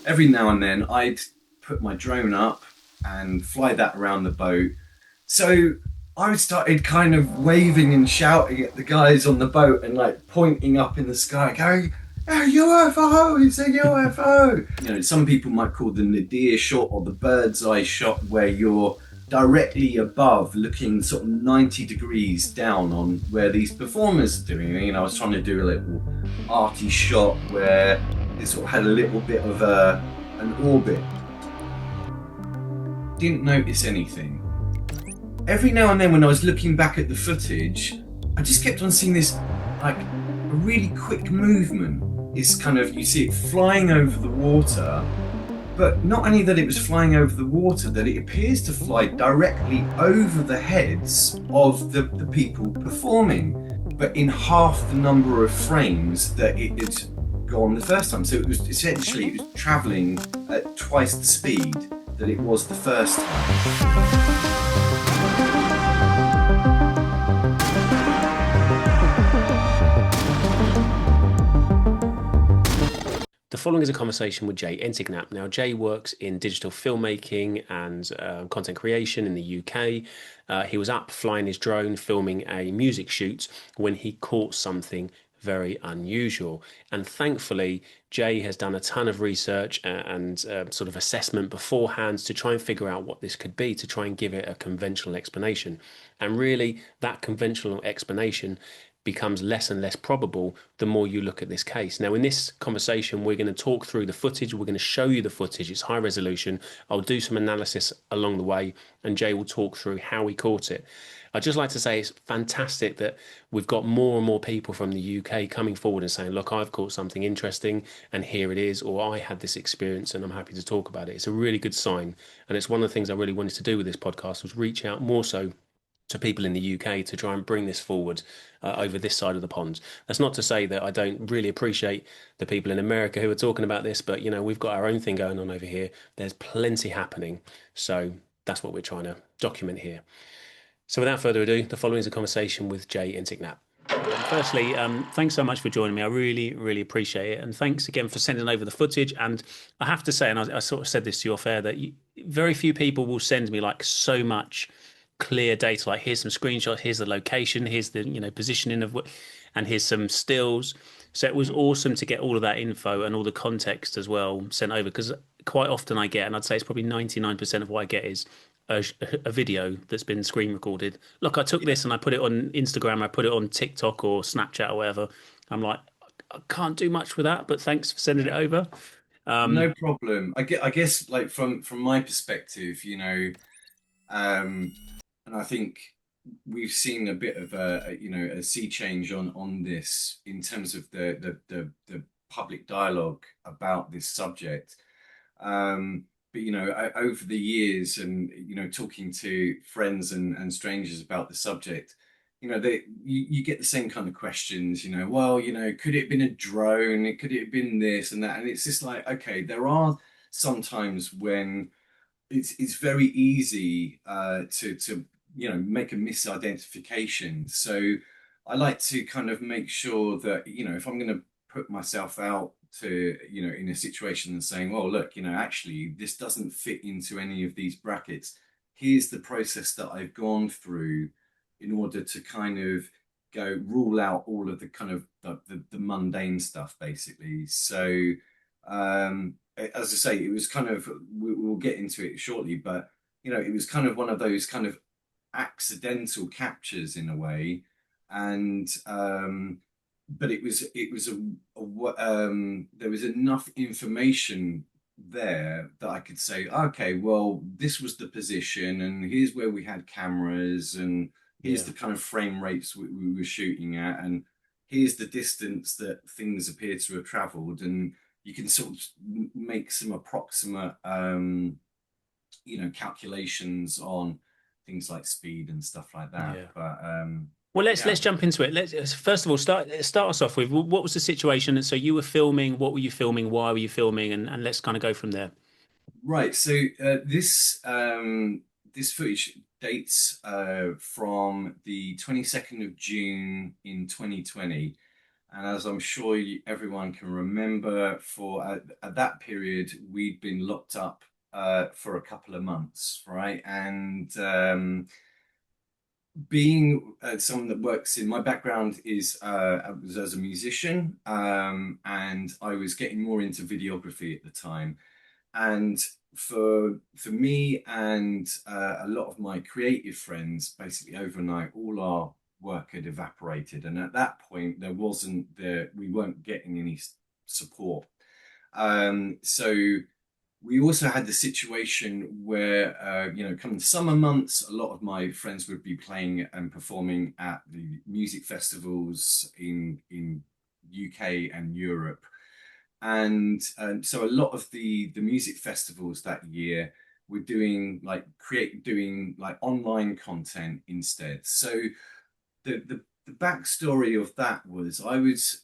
every now and then I'd put my drone up and fly that around the boat. So I started kind of waving and shouting at the guys on the boat and like pointing up in the sky, going, "A UFO! It's a UFO!" You know, some people might call them the deer shot or the bird's eye shot, where you're directly above, looking sort of 90 degrees down on where these performers are doing. You know, I was trying to do a little arty shot where it sort of had a little bit of an orbit. Didn't notice anything. Every now and then when I was looking back at the footage, I just kept on seeing this like a really quick movement. It's kind of, you see it flying over the water, but not only that it was flying over the water, that it appears to fly directly over the heads of the people performing, but in half the number of frames that it had gone the first time. So it was essentially, it was traveling at twice the speed that it was the first time. The following is a conversation with Jay Enticknap. Now, Jay works in digital filmmaking and content creation in the UK. He was up flying his drone, filming a music shoot when he caught something very unusual. And thankfully, Jay has done a ton of research and sort of assessment beforehand to try and figure out what this could be, to try and give it a conventional explanation. And really, that conventional explanation becomes less and less probable the more you look at this case. Now, in this conversation, we're going to talk through the footage. We're going to show you the footage. It's high resolution. I'll do some analysis along the way, and Jay will talk through how he caught it. I'd just like to say it's fantastic that we've got more and more people from the UK coming forward and saying, look, I've caught something interesting and here it is, or I had this experience and I'm happy to talk about it. It's a really good sign. And it's one of the things I really wanted to do with this podcast was reach out more so to people in the UK to try and bring this forward over this side of the pond. That's not to say that I don't really appreciate the people in America who are talking about this, but you know, we've got our own thing going on over here. There's plenty happening. So that's what we're trying to document here. So without further ado, the following is a conversation with Jay Enticknap. Firstly, thanks so much for joining me. I really, really appreciate it. And thanks again for sending over the footage. And I have to say, and I sort of said this to you off air, that very few people will send me like so much clear data, like here's some screenshots, here's the location, here's the positioning of what, and here's some stills. So it was awesome to get all of that info and all the context as well sent over, because quite often I get, and I'd say it's probably 99% of what I get is a video that's been screen recorded. Look, I took this and I put it on Instagram, I put it on TikTok or Snapchat or whatever. I'm like, I can't do much with that, but thanks for sending it over. No problem. I guess like from my perspective, um, and I think we've seen a bit of a sea change on this in terms of the public dialogue about this subject. But over the years, and talking to friends and strangers about the subject, you get the same kind of questions. Well, could it have been a drone? Could it have been this and that? And it's just like, okay, there are sometimes when it's very easy to make a misidentification. So I like to kind of make sure that if I'm going to put myself out to in a situation and saying, well, look, actually this doesn't fit into any of these brackets. Here's the process that I've gone through in order to kind of go rule out all of the kind of the mundane stuff, basically. So as I say, it was kind of, we'll get into it shortly, but it was kind of one of those kind of accidental captures in a way. And but it was there was enough information there that I could say, okay, well, this was the position, and here's where we had cameras, and here's the kind of frame rates we were shooting at, and here's the distance that things appear to have traveled, and you can sort of make some approximate calculations on things like speed and stuff like that. Yeah. But Well, let's jump into it. Let's first of all start us off with what was the situation? And so you were filming. What were you filming? Why were you filming? And let's kind of go from there. Right. So this footage dates from the 22nd of June in 2020, And as I'm sure everyone can remember, for at that period, we'd been locked up for a couple of months, right? And being someone that works in my background is I was as a musician, and I was getting more into videography at the time. And for me and a lot of my creative friends, basically overnight, all our work had evaporated, and at that point, we weren't getting any support. So we also had the situation where, come the summer months, a lot of my friends would be playing and performing at the music festivals in UK and Europe. And so a lot of the music festivals that year were doing like online content instead. So the backstory of that was I was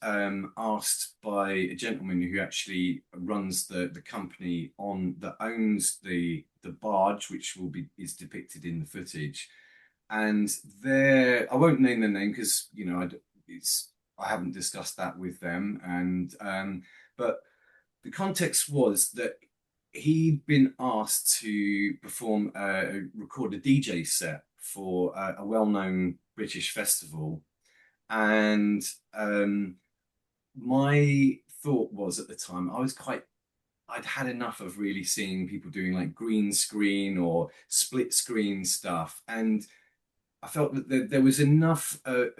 asked by a gentleman who actually runs the company on that owns the barge, which is depicted in the footage. And there, I won't name the name because I haven't discussed that with them. And but the context was that he'd been asked to record a DJ set for a well-known British festival, and my thought was at the time I'd had enough of really seeing people doing like green screen or split screen stuff, and I felt that there was enough that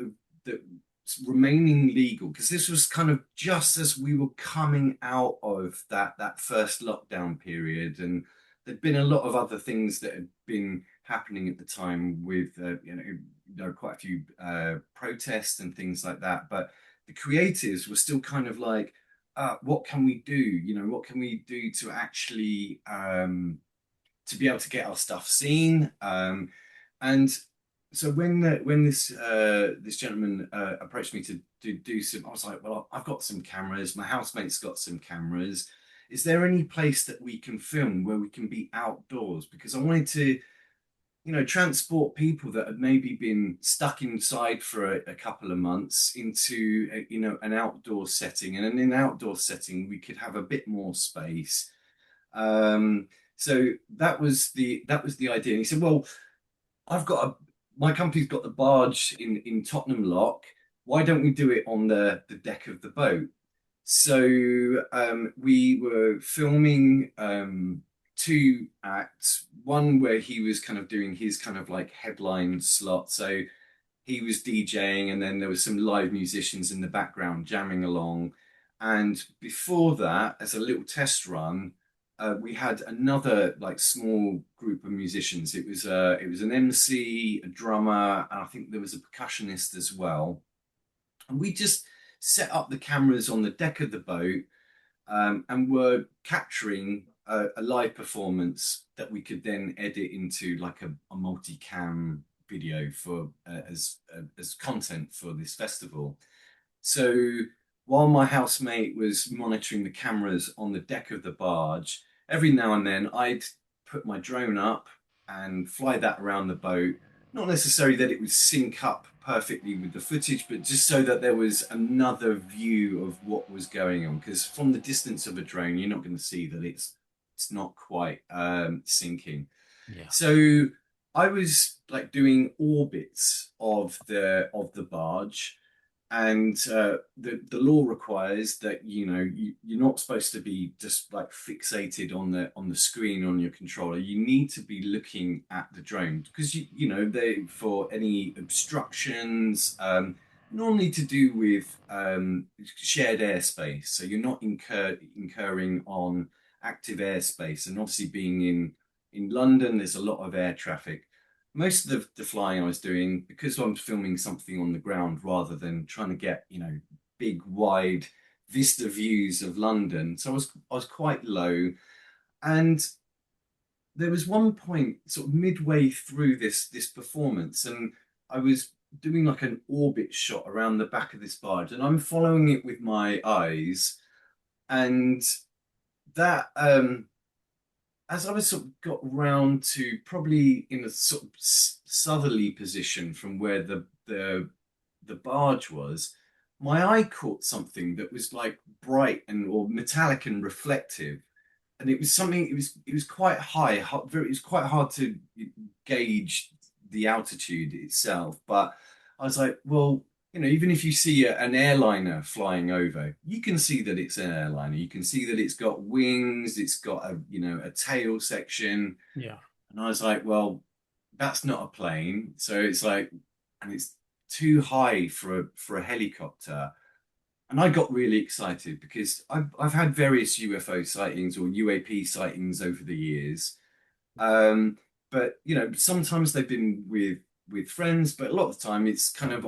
remaining legal, because this was kind of just as we were coming out of that first lockdown period, and there'd been a lot of other things that had been happening at the time with there were quite a few protests and things like that, but the creatives were still kind of like, what can we do? What can we do to actually to be able to get our stuff seen? And so when this gentleman approached me to do some, I was like, well, I've got some cameras. My housemate's got some cameras. Is there any place that we can film where we can be outdoors? Because I wanted to, transport people that had maybe been stuck inside for a couple of months into, an outdoor setting. And in an outdoor setting, we could have a bit more space. So that was the idea. And he said, well, I've got my company's got the barge in Tottenham Lock. Why don't we do it on the deck of the boat? So we were filming two acts. One where he was kind of doing his kind of like headline slot. So he was DJing, and then there was some live musicians in the background jamming along. And before that, as a little test run, we had another like small group of musicians. It was an MC, a drummer, and I think there was a percussionist as well. And we just set up the cameras on the deck of the boat, and were capturing a live performance that we could then edit into like a multi-cam video for as content for this festival. So while my housemate was monitoring the cameras on the deck of the barge, every now and then I'd put my drone up and fly that around the boat. Not necessarily that it would sync up perfectly with the footage, but just so that there was another view of what was going on. Because from the distance of a drone, you're not going to see that it's not quite syncing. Yeah. So I was like doing orbits of the barge, and the law requires that you're not supposed to be just like fixated on the screen on your controller. You need to be looking at the drone, because they for any obstructions, normally to do with shared airspace, so you're not incurring on active airspace. And obviously being in London, there's a lot of air traffic. Most of the flying I was doing, because I'm filming something on the ground rather than trying to get, big, wide vista views of London. So I was quite low. And there was one point sort of midway through this performance, and I was doing like an orbit shot around the back of this barge, and I'm following it with my eyes. And that as I was sort of got round to probably in a sort of southerly position from where the barge was, my eye caught something that was like bright and or metallic and reflective, and it was something. It was quite high. It was quite hard to gauge the altitude itself. But I was like, well, even if you see an airliner flying over, you can see that it's an airliner. You can see that it's got wings. It's got a tail section. Yeah. And I was like, well, that's not a plane. So it's like, and it's too high for a helicopter. And I got really excited because I've had various UFO sightings or UAP sightings over the years. Um, but sometimes they've been with friends, but a lot of the time it's kind of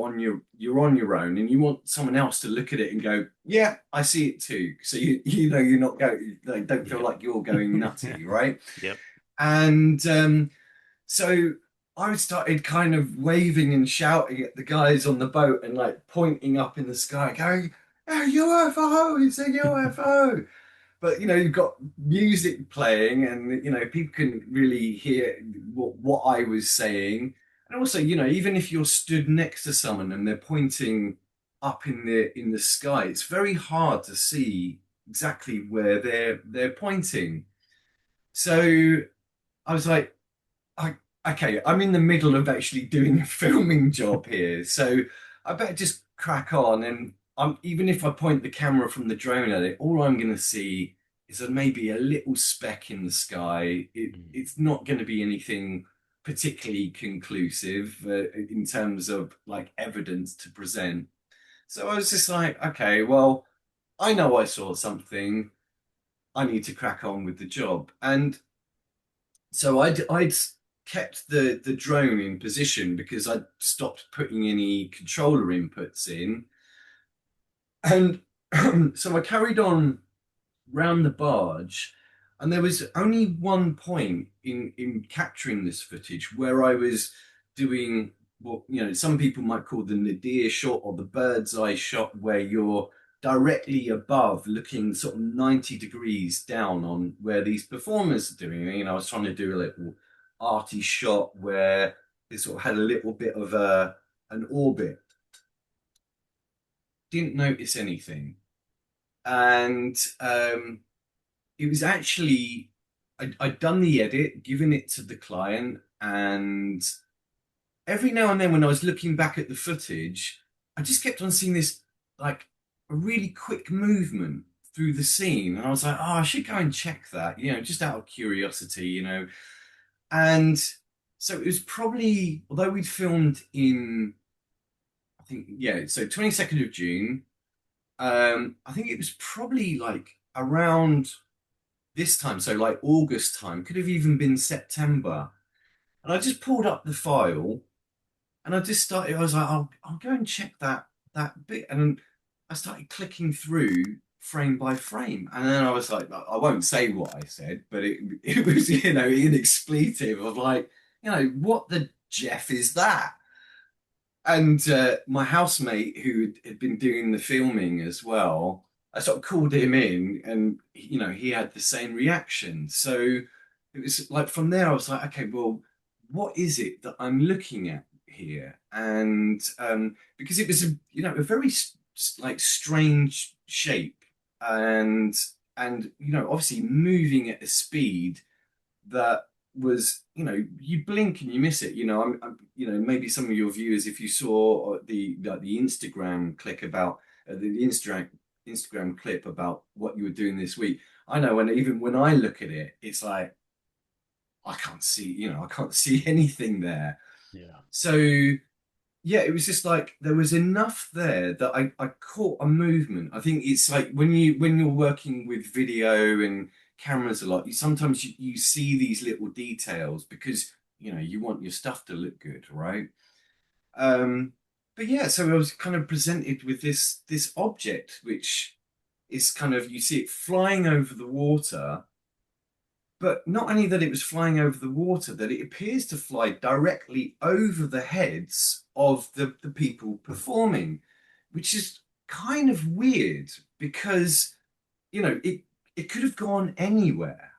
you're on your own, and you want someone else to look at it and go, yeah, I see it too. So you're not going, like, don't feel Yep. like you're going nutty, right? Yep. And so I started kind of waving and shouting at the guys on the boat and like pointing up in the sky, going, "A UFO! It's a UFO!" But you've got music playing, and people can really hear what I was saying. And also, even if you're stood next to someone and they're pointing up in the sky, it's very hard to see exactly where they're pointing. So I was like, I okay, I'm in the middle of actually doing a filming job here, so I better just crack on. And even if I point the camera from the drone at it, all I'm going to see is maybe a little speck in the sky. Mm. It's not going to be anything particularly conclusive in terms of like evidence to present. So I was just like, okay, well, I know I saw something. I need to crack on with the job. And so I'd kept the drone in position because I'd stopped putting any controller inputs in, and so I carried on round the barge, and there was only one point in capturing this footage where I was doing what some people might call the nadir shot or the bird's eye shot, where you're directly above, looking sort of 90 degrees down on where these performers are doing. I was trying to do a little arty shot where it sort of had a little bit of an orbit. Didn't notice anything, and it was actually I'd done the edit, given it to the client, and every now and then when I was looking back at the footage, I just kept on seeing this like a really quick movement through the scene, and I was like, oh, I should go and check that, just out of curiosity. And so it was probably, although we'd filmed in, I think, yeah, so 22nd of June, I think it was probably like around this time, so like August time, could have even been September. And I just pulled up the file and I just started, I was like, I'll go and check that bit. And I started clicking through frame by frame. And then I was like, I won't say what I said, but it was, an expletive of like, what the Jeff is that? And my housemate who had been doing the filming as well, I sort of called him in, and he had the same reaction. So it was like from there, I was like, okay, well, what is it that I'm looking at here? And because it was a very like strange shape, and obviously moving at a speed that was, you blink and you miss it. Maybe some of your viewers, if you saw the Instagram clip about the Instagram clip about what you were doing this week. I know, when even when I look at it, it's like I can't see anything there. Yeah. So yeah, it was just like there was enough there that I caught a movement. I think it's like when you're working with video and cameras a lot, you see these little details because you want your stuff to look good, right? Um, but yeah, so I was kind of presented with this object, which is kind of, you see it flying over the water, but not only that it was flying over the water, that it appears to fly directly over the heads of the people performing, which is kind of weird because, it could have gone anywhere,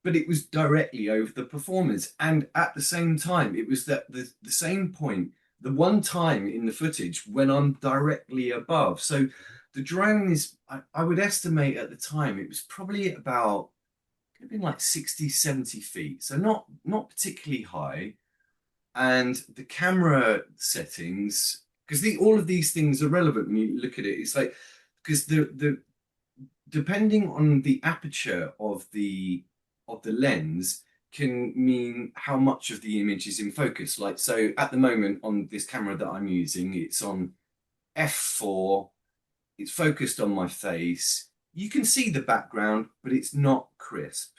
but it was directly over the performers. And at the same time, it was that the same point the one time in the footage when I'm directly above. So the drone is, I would estimate at the time it was probably about, could have been like 60, 70 feet. So not particularly high. And the camera settings, because all of these things are relevant when you look at it. It's like, because the depending on the aperture of the lens can mean how much of the image is in focus. Like, so at the moment on this camera that I'm using, it's on f4, it's focused on my face. You can see the background, but it's not crisp.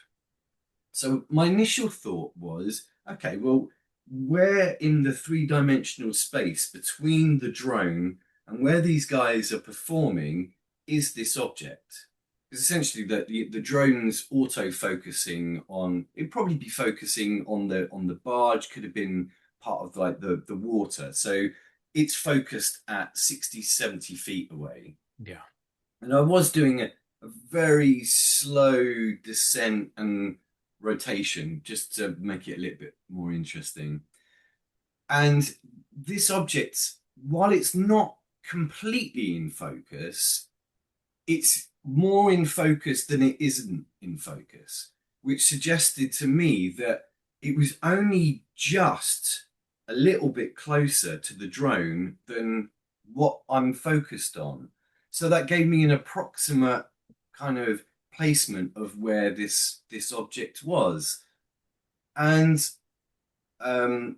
So my initial thought was, okay, well, where in the three-dimensional space between the drone and where these guys are performing is this object? Because essentially the drone's auto-focusing on, it'd probably be focusing on the barge, could have been part of like the water. So it's focused at 60, 70 feet away. Yeah. And I was doing a very slow descent and rotation just to make it a little bit more interesting. And this object, while it's not completely in focus, it's more in focus than it isn't in focus, which suggested to me that it was only just a little bit closer to the drone than what I'm focused on. So that gave me an approximate kind of placement of where this object was. And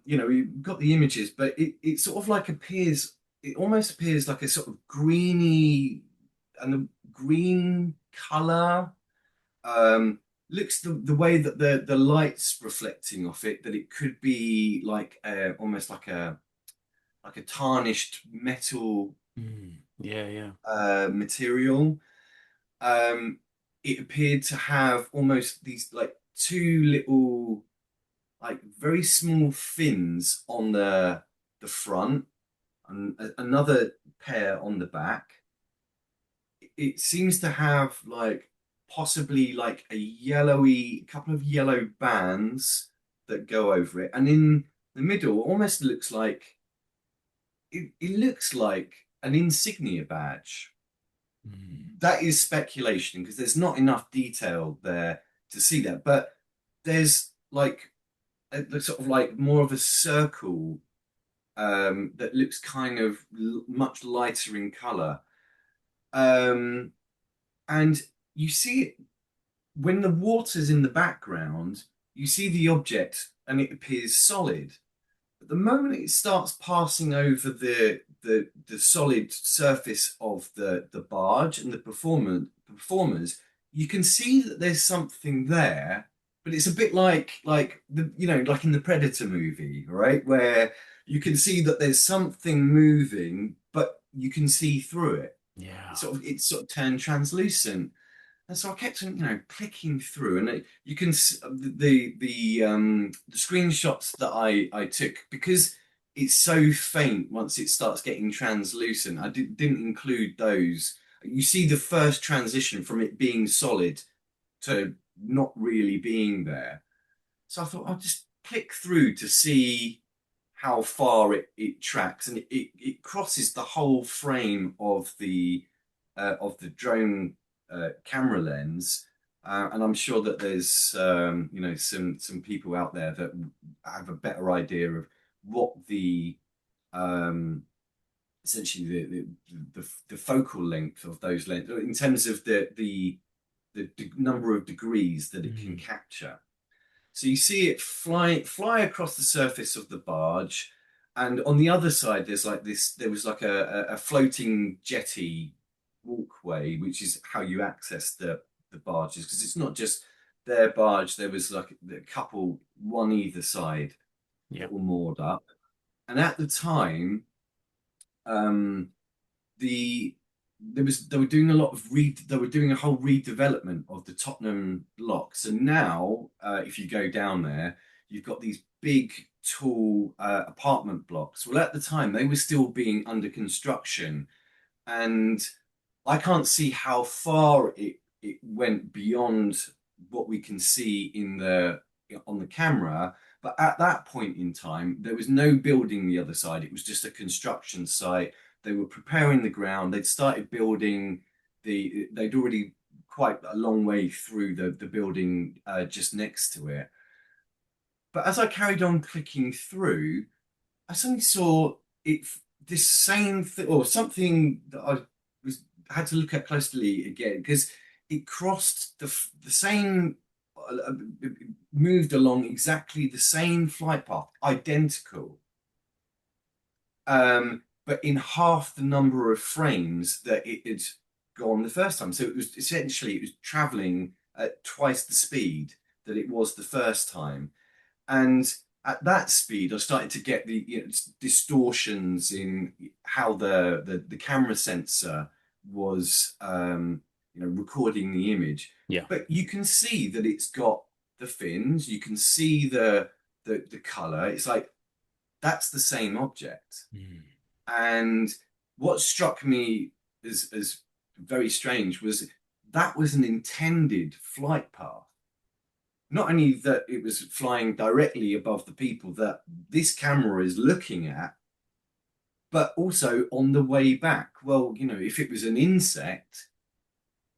you know, you've got the images, but it sort of like appears, it almost appears like a sort of greeny and the green color. Looks the way that the light's reflecting off it, that it could be like almost like a tarnished metal Mm. Yeah, yeah. material. Um, it appeared to have almost these like two little like very small fins on the front and another pair on the back. It seems to have like possibly like a yellowy, couple of yellow bands that go over it, and in the middle, almost looks like it looks like an insignia badge. Mm. That is speculation because there's not enough detail there to see that, but there's like a sort of like more of a circle that looks kind of much lighter in color. Um, and you see it when the water's in the background, you see the object and it appears solid. But the moment it starts passing over the solid surface of the barge and the performers, you can see that there's something there, but it's a bit like the you know like in the Predator movie, right? Where you can see that there's something moving, but you can see through it. Yeah. It's sort of turned translucent. And so I kept, you know, clicking through, and you can the screenshots that I took because it's so faint. Once it starts getting translucent, didn't include those. You see the first transition from it being solid to not really being there. So I thought I'll just click through to see how far it tracks, and it crosses the whole frame of the drone camera lens. And I'm sure that there's you know some people out there that have a better idea of what the um, essentially the focal length of those lens in terms of the number of degrees that it can Mm. capture. So you see it fly across the surface of the barge, and on the other side there's like this. There was like a floating jetty walkway, which is how you access the barges because it's not just their barge. There was like a couple, one either side, Yeah. that were moored up. And at the time, um, the they were doing a lot of they were doing a whole redevelopment of the Tottenham lock. So now, if you go down there, you've got these big, tall apartment blocks. Well, at the time, they were still being under construction, and I can't see how far it went beyond what we can see in the on the camera. But at that point in time, there was no building the other side. It was just a construction site. They were preparing the ground. They'd started building they'd already quite a long way through the building just next to it. But as I carried on clicking through, I suddenly saw it this same thing or something that I was had to look at closely again because it crossed the same it moved along exactly the same flight path, identical, but in half the number of frames that it had gone the first time. So it was essentially it was traveling at twice the speed that it was the first time. And at that speed, I started to get the distortions in how the camera sensor was recording the image. Yeah. But you can see that it's got the fins. You can see the color. It's like that's the same object. Mm. And what struck me as very strange was that was an intended flight path. Not only that it was flying directly above the people that this camera is looking at, but also on the way back. Well, if it was an insect,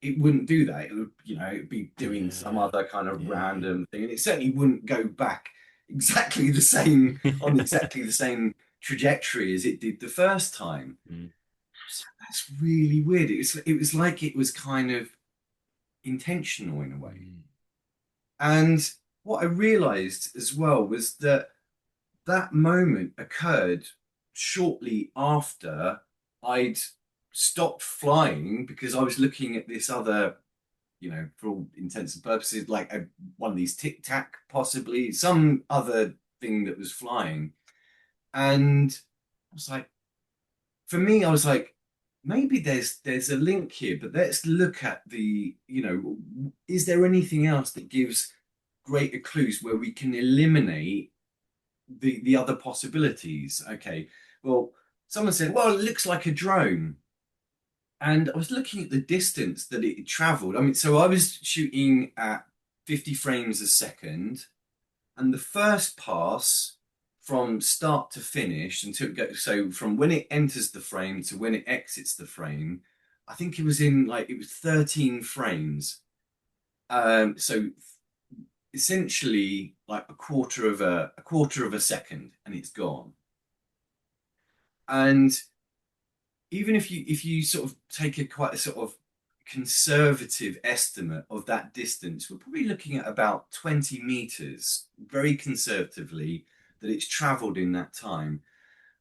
it wouldn't do that. It would, it'd be doing some Yeah. other kind of Yeah. random thing, and it certainly wouldn't go back exactly the same on exactly the same trajectory as it did the first time. Mm. So that's really weird. It was like it was kind of intentional in a way. Mm. And what I realized as well was that that moment occurred shortly after I'd stopped flying because I was looking at this other, for all intents and purposes, like one of these tic tac, possibly some other thing that was flying. And I was like, for me, I was like, maybe there's a link here, but let's look at is there anything else that gives greater clues where we can eliminate the other possibilities? Okay, well, someone said, well, it looks like a drone. And I was looking at the distance that it traveled. I mean, so I was shooting at 50 frames a second, and the first pass from start to finish until it goes, so from when it enters the frame to when it exits the frame, I think it was 13 frames. So essentially like a quarter of a second and it's gone. And even if you sort of take a quite a sort of conservative estimate of that distance, we're probably looking at about 20 meters, very conservatively, that it's traveled in that time.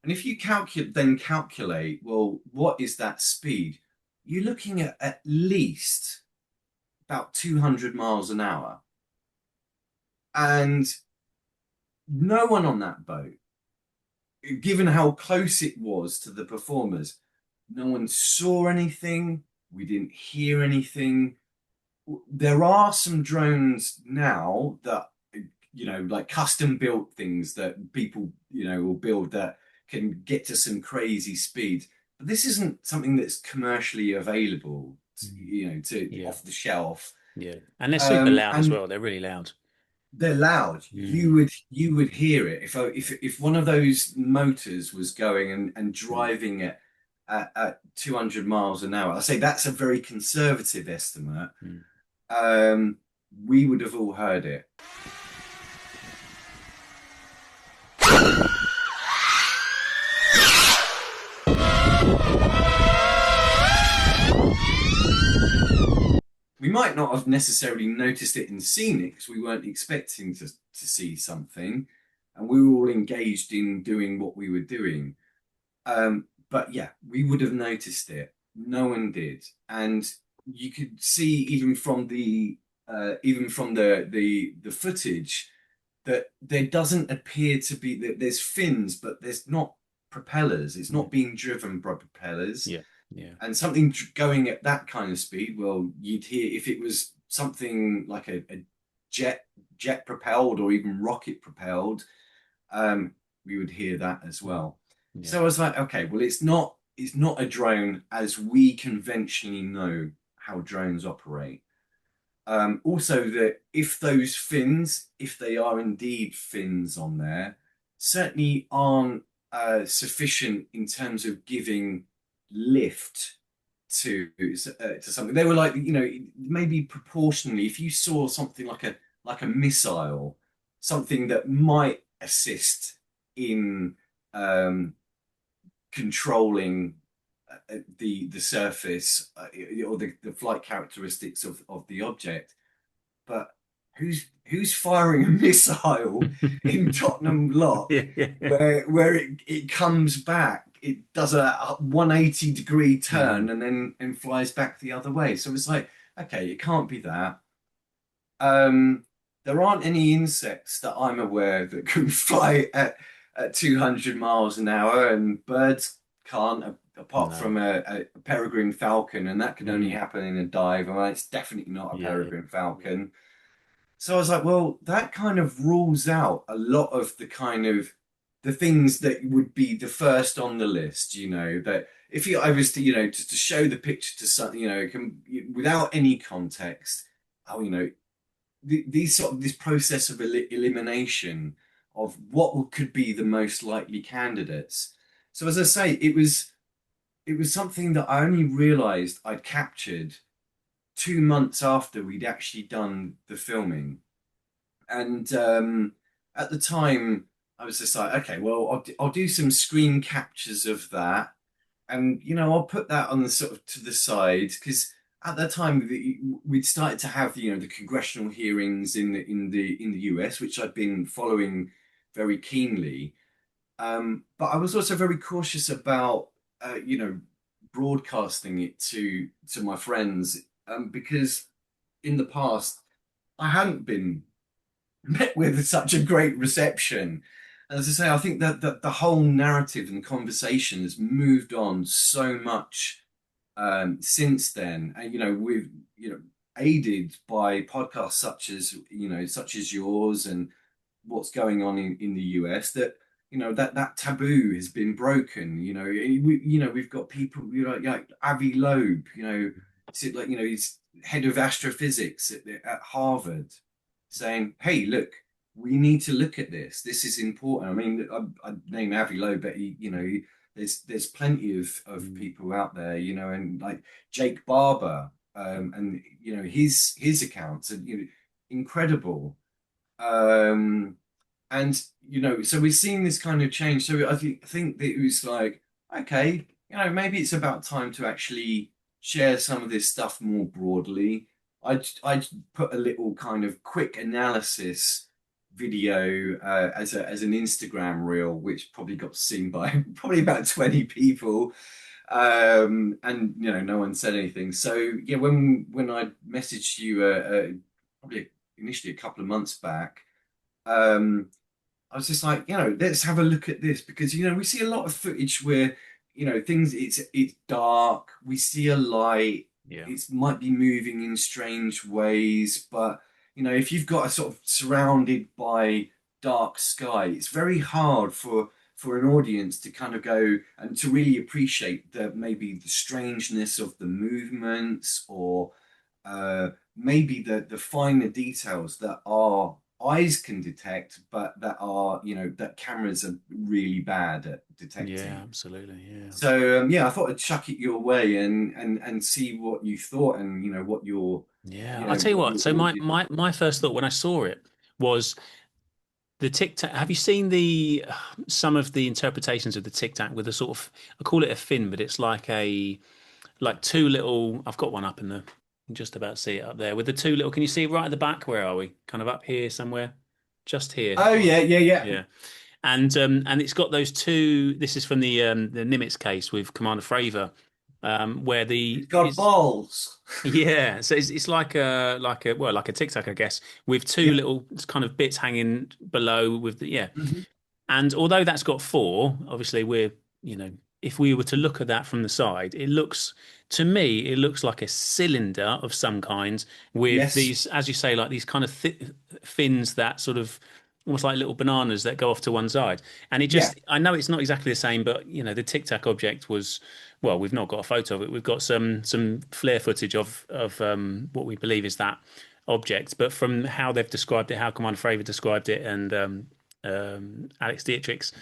And if you calculate, well, what is that speed? You're looking at least about 200 miles an hour. And no one on that boat, given how close it was to the performers, no one saw anything. We didn't hear anything. There are some drones now that, like custom built things that people, will build that can get to some crazy speed. But this isn't something that's commercially available, Mm. to Yeah. off the shelf. Yeah. And they're super loud as And well. They're really loud. they're loud. You Mm. would you would hear it if one of those motors was going and Mm. driving it at 200 miles an hour. I say that's a very conservative estimate. Mm. Um, we would have all heard it. We might not have necessarily noticed it and seen it because we weren't expecting to see something, and we were all engaged in doing what we were doing. But yeah, we would have noticed it. No one did, and you could see even from the footage that there doesn't appear to be that there's fins, but there's not propellers. It's Yeah. not being driven by propellers, Yeah. Yeah. and something going at that kind of speed. Well, you'd hear if it was something like a jet propelled or even rocket propelled, um, we would hear that as well. So I Yeah. was like, okay, well, it's not a drone as we conventionally know how drones operate. Also, that if those fins, if they are indeed fins on there, certainly aren't sufficient in terms of giving lift to something. They were like, maybe proportionally, if you saw something like a missile, something that might assist in um, controlling the surface or the flight characteristics of the object. But who's firing a missile in Tottenham Lock Yeah, yeah, yeah. where it comes back, it does a 180-degree Mm. turn and then and flies back the other way. So it's like, okay, it can't be that. Um, there aren't any insects that I'm aware that can fly at 200 miles an hour, and birds can't, apart No. from a peregrine falcon, and that can only Mm. happen in a dive. And it's definitely not a Yeah, yeah. peregrine falcon. So I was like, well, that kind of rules out a lot of the things that would be the first on the list, that if I was to, to show the picture to some, without any context, oh, these sort of this process of elimination of what could be the most likely candidates. So as I say, it was something that I only realized I'd captured 2 months after we'd actually done the filming. And at the time, I was just like, okay, well, I'll do some screen captures of that, and I'll put that on the sort of to the side because at that time we'd started to have the congressional hearings in the US, which I'd been following very keenly. But I was also very cautious about broadcasting it to my friends, because in the past I hadn't been met with such a great reception. And as I say, I think that the whole narrative and conversation has moved on so much since then. And we've aided by podcasts such as yours and what's going on in the US, that that taboo has been broken. We've got people, like Avi Loeb, he's head of astrophysics at Harvard, saying, "Hey, look, we need to look at this. This is important." I mean, I name Avi Loeb, but there's plenty of Mm. people out there, and like Jake Barber, and his accounts are incredible. Um, and so we're seeing this kind of change. So I think that it was like, okay, maybe it's about time to actually share some of this stuff more broadly. I'd put a little kind of quick analysis video as an Instagram reel, which probably got seen by probably about 20 people. And no one said anything. So yeah, when I messaged you probably initially a couple of months back, um, I was just like, let's have a look at this because we see a lot of footage where things it's dark, we see a light, Yeah. it might be moving in strange ways, but if you've got a sort of surrounded by dark sky, it's very hard for an audience to kind of go and to really appreciate maybe the strangeness of the movements, or maybe the finer details that our eyes can detect, but that cameras are really bad at Yeah, detecting. absolutely. Yeah. So yeah, I thought I'd chuck it your way and see what you thought, and what your Yeah. I'll tell you what what. your So my audience. my my first thought when I saw it was the Tic Tac. Have you seen the some of the interpretations of the Tic Tac with a sort of, I call it a fin, but it's like two little. I've got one up in the. You can just about see it up there with the two little. Can you see it right at the back? Where are we? Kind of up here somewhere, just here. Oh yeah, yeah, yeah, Yeah. And it's got those two. This is from the Nimitz case with Commander Fravor, where it's the got is balls. yeah. So it's like a Tic Tac, I guess, with two Yeah. little kind of bits hanging below with the yeah. Mhm. And although that's got four, obviously you know, if we were to look at that from the side, to me, it looks like a cylinder of some kind with Yes. these, as you say, like these kind of th fins that sort of almost like little bananas that go off to one side. And Yeah. I know it's not exactly the same, but the Tic Tac object was, well, we've not got a photo of it. We've got some flare footage of what we believe is that object, but from how they've described it, how Commander Fravor described it, and Alex Dietrich's,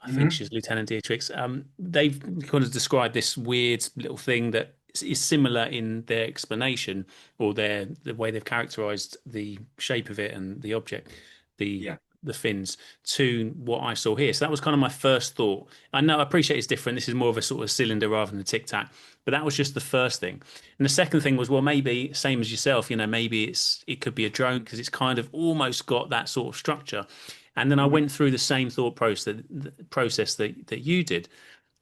I think Hmm. she's Lieutenant Dietrich's, they've kind of described this weird little thing that is similar in their explanation or the way they've characterized the shape of it and the object, the Yeah. the fins to what I saw here. So that was kind of my first thought. I know I appreciate it's different. This is more of a sort of cylinder rather than a tic tac, but that was just the first thing. And the second thing was, well, maybe same as yourself, maybe it could be a drone because it's kind of almost got that sort of structure. And then I Hmm. went through the same thought process that you did.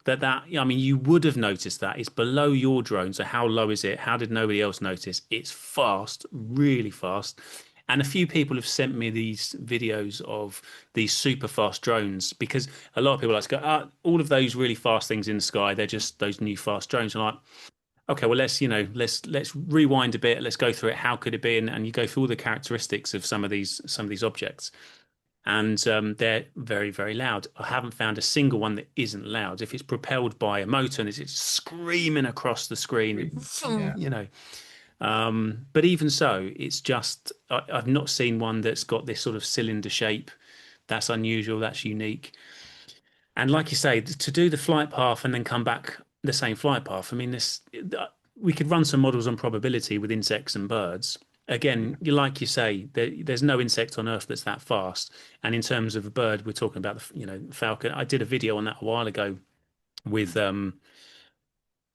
I mean, you would have noticed that it's below your drone. So how low is it? How did nobody else notice? It's fast, really fast. And a few people have sent me these videos of these super fast drones because a lot of people like to go, all of those really fast things in the sky, they're just those new fast drones. And I'm like, okay, well, let's rewind a bit. Let's go through it. How could it be? And you go through all the characteristics of some of these objects, and they're very, very loud. I haven't found a single one that isn't loud. If it's propelled by a motor and it's screaming across the screen, Yeah. you know. But even so, I've not seen one that's got this sort of cylinder shape. That's unusual. That's unique. And like you say, to do the flight path and then come back the same flight path, I mean, we could run some models on probability with insects and birds. Again, Yeah. like you say, there's no insect on Earth that's that fast. And in terms of a bird, we're talking about the falcon. I did a video on that a while ago with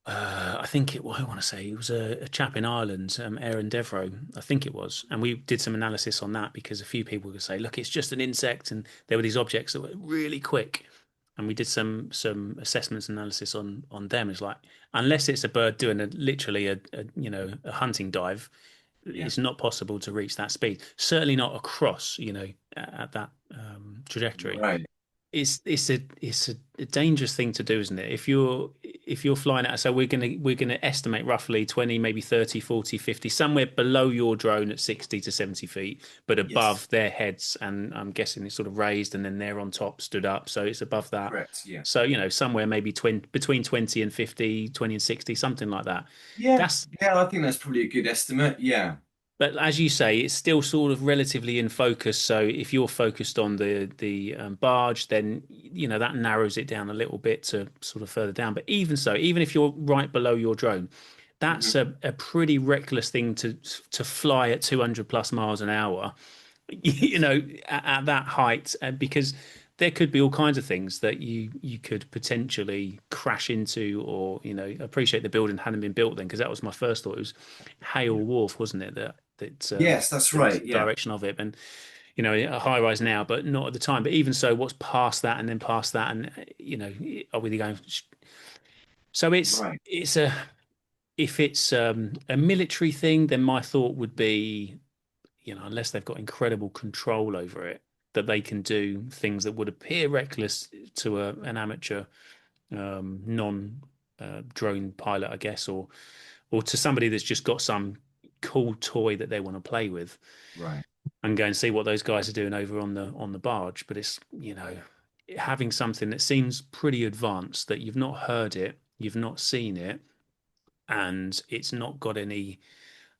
I think I want to say it was a chap in Ireland, Aaron Devro, I think it was, and we did some analysis on that because a few people could say, look, it's just an insect, and there were these objects that were really quick, and we did some assessments and analysis on them. It's like unless it's a bird doing literally a hunting dive, Yeah. it's not possible to reach that speed. Certainly not across, at that trajectory. Right. It's a dangerous thing to do, isn't it? If you're flying at, so we're gonna estimate roughly 20, maybe 30, 40, 50, somewhere below your drone at 60 to 70 feet, but Yes. above their heads, and I'm guessing it's sort of raised and then they're on top, stood up, so it's above that. Correct. Yeah. So, somewhere maybe between 20 and 50, 20 and 60, something like that. Yeah. That's Yeah. I think that's probably a good estimate. Yeah. But as you say, it's still sort of relatively in focus. So if you're focused on the barge, then that narrows it down a little bit to sort of further down. But even so, even if you're right below your drone, that's Hmm. a pretty reckless thing to fly at 200 plus miles an hour, Yes. at that height, because there could be all kinds of things that you could potentially crash into, or appreciate the building hadn't been built then, because that was my first thought. It was Hale Yeah. Wharf, wasn't it? That Yes, that's that was right. the Yeah. direction of it, and a high rise now, but not at the time. But even so, what's past that and then past that, and are we going? So Right. it's a if it's a military thing, then my thought would be, unless they've got incredible control over it, that they can do things that would appear reckless to an amateur non drone pilot, I guess, or to somebody that's just got some cool toy that they want to play with, Right. and go and see what those guys are doing over on the barge. But it's having something that seems pretty advanced, that you've not heard it, you've not seen it, and it's not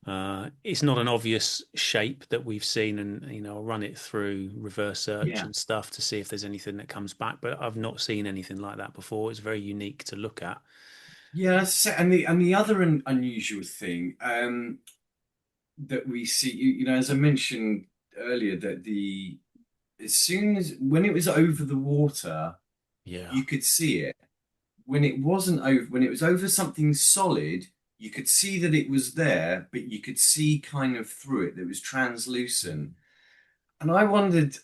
an obvious shape that we've seen, and I'll run it through reverse search Yeah. and stuff to see if there's anything that comes back. But I've not seen anything like that before. It's very unique to look at. Yeah. And the other unusual thing that we see, as I mentioned earlier, that the as soon as when it was over the water, Yeah. you could see it. When it wasn't over, when it was over something solid, you could see that it was there, but you could see kind of through it that it was translucent. And I wondered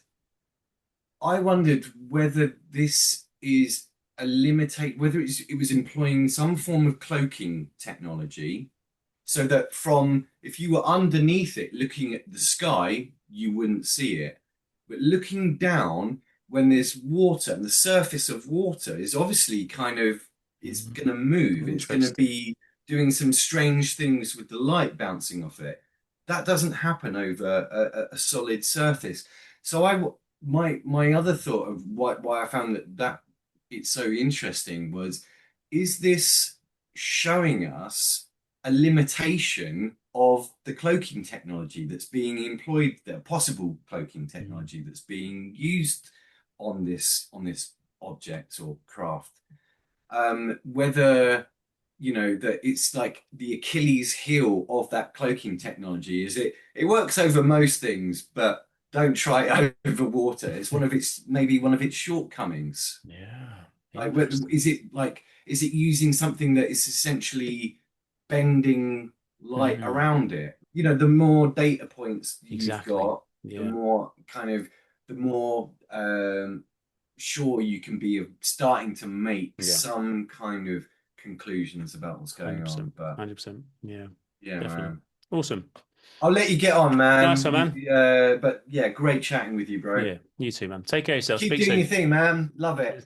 whether this is whether it was employing some form of cloaking technology, so that if you were underneath it looking at the sky, you wouldn't see it. But looking down, when there's water, and the surface of water is obviously it's Mhm. going to move. It's going to Interesting. be doing some strange things with the light bouncing off it. That doesn't happen over a solid surface. So my other thought of why I found that it's so interesting was, is this showing us a limitation of the cloaking technology that's being employed, the possible cloaking Mm. technology that's being used on this object or craft. Whether that it's like the Achilles heel of that cloaking technology is it works over most things, but don't try it over water. It's one of its maybe one of its shortcomings. Yeah, Like, interesting. is it using something that is essentially bending light Mm. around it? The more data points you've Exactly. got, the Yeah, more the more sure you can be of starting to make yeah, some kind of conclusions about what's going 100%. on. But 100%. Yeah, yeah, definitely. man. Awesome. I'll let you get on, Nice man. one, man. But yeah, great chatting with you, bro. Yeah, you too, man. Take care of yourself. Keep Speak doing your soon. thing, man. Love it.